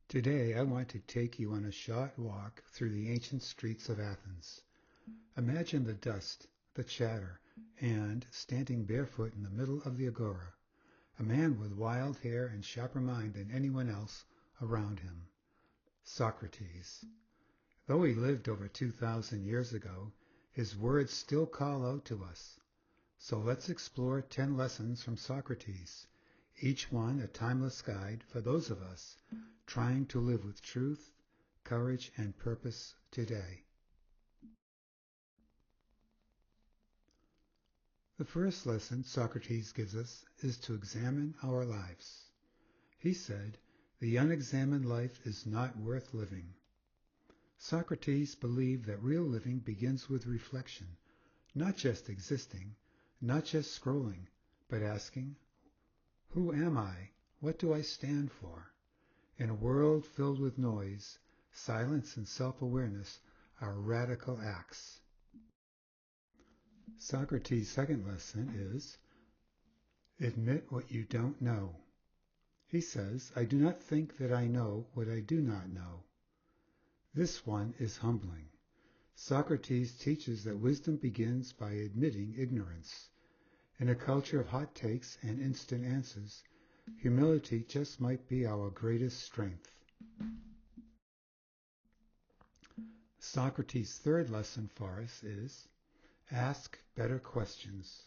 Today I want to take you on a short walk through the ancient streets of Athens. Imagine the dust, the chatter, and, standing barefoot in the middle of the agora, a man with wild hair and sharper mind than anyone else around him, Socrates. Though he lived over 2,000 years ago, his words still call out to us. So let's explore 10 lessons from Socrates, each one a timeless guide for those of us trying to live with truth, courage, and purpose today. The first lesson Socrates gives us is to examine our lives. He said, "The unexamined life is not worth living." Socrates believed that real living begins with reflection, not just existing, not just scrolling, but asking, who am I? What do I stand for? In a world filled with noise, silence and self-awareness are radical acts. Socrates' second lesson is, admit what you don't know. He says, I do not think that I know what I do not know. This one is humbling. Socrates teaches that wisdom begins by admitting ignorance. In a culture of hot takes and instant answers, humility just might be our greatest strength. Socrates' third lesson for us is, ask better questions.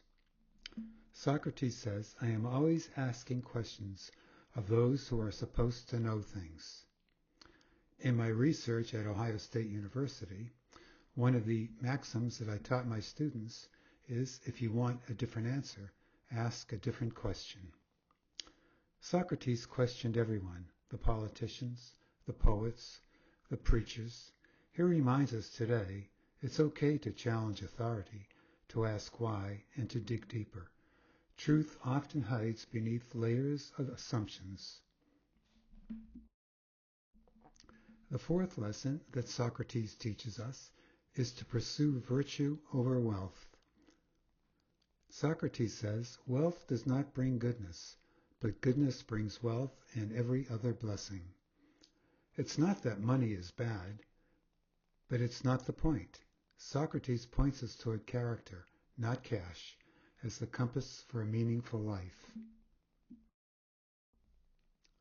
Socrates says, I am always asking questions of those who are supposed to know things. In my research at Ohio State University, one of the maxims that I taught my students is, if you want a different answer, ask a different question. Socrates questioned everyone, the politicians, the poets, the preachers. He reminds us today it's okay to challenge authority, to ask why, and to dig deeper. Truth often hides beneath layers of assumptions. The fourth lesson that Socrates teaches us is to pursue virtue over wealth. Socrates says, wealth does not bring goodness, but goodness brings wealth and every other blessing. It's not that money is bad, but it's not the point. Socrates points us toward character, not cash, as the compass for a meaningful life.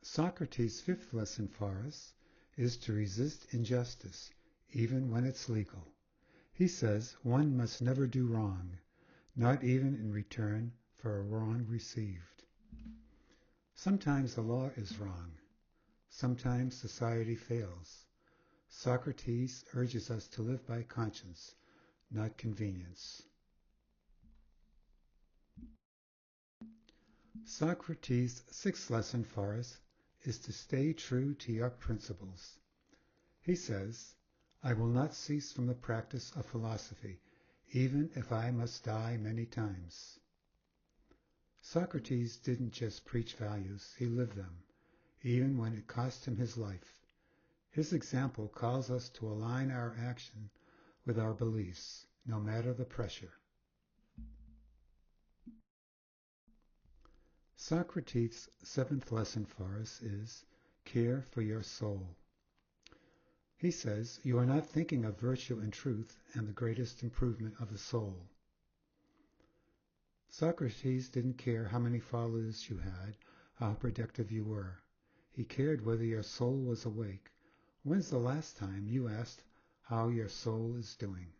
Socrates' fifth lesson for us is to resist injustice, even when it's legal. He says one must never do wrong, not even in return for a wrong received. Sometimes the law is wrong. Sometimes society fails. Socrates urges us to live by conscience, not convenience. Socrates' sixth lesson for us is to stay true to your principles. He says, I will not cease from the practice of philosophy, even if I must die many times. Socrates didn't just preach values, he lived them, even when it cost him his life. His example calls us to align our action with our beliefs, no matter the pressure. Socrates' seventh lesson for us is, care for your soul. He says, you are not thinking of virtue and truth and the greatest improvement of the soul. Socrates didn't care how many followers you had, how productive you were. He cared whether your soul was awake. When's the last time you asked how your soul is doing?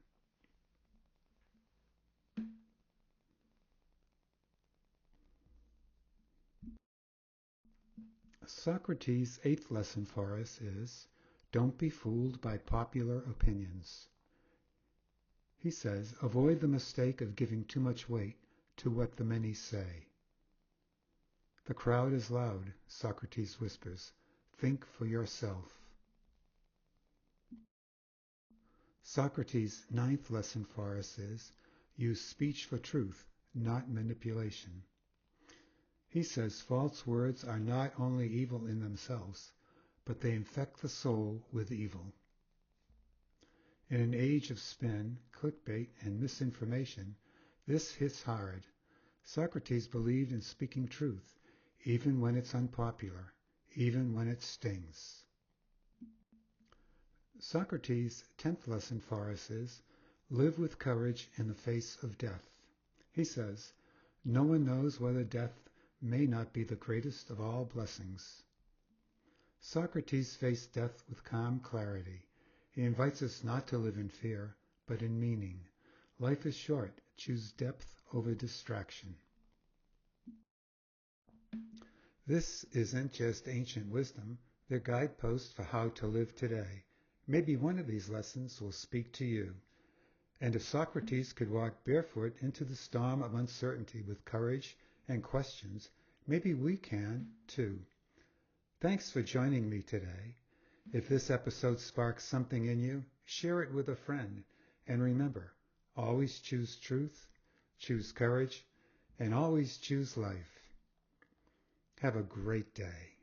Socrates' eighth lesson for us is, don't be fooled by popular opinions. He says, avoid the mistake of giving too much weight to what the many say. The crowd is loud, Socrates whispers. Think for yourself. Socrates' ninth lesson for us is, use speech for truth, not manipulation. He says false words are not only evil in themselves, but they infect the soul with evil. In an age of spin, clickbait, and misinformation, this hits hard. Socrates believed in speaking truth, even when it's unpopular, even when it stings. Socrates' 10th lesson for us is, live with courage in the face of death. He says, no one knows whether death may not be the greatest of all blessings. Socrates faced death with calm clarity. He invites us not to live in fear, but in meaning. Life is short. Choose depth over distraction. This isn't just ancient wisdom. They're guideposts for how to live today. Maybe one of these lessons will speak to you. And if Socrates could walk barefoot into the storm of uncertainty with courage and questions, maybe we can too. Thanks for joining me today. If this episode sparks something in you, share it with a friend. And remember, always choose truth, choose courage, and always choose life. Have a great day.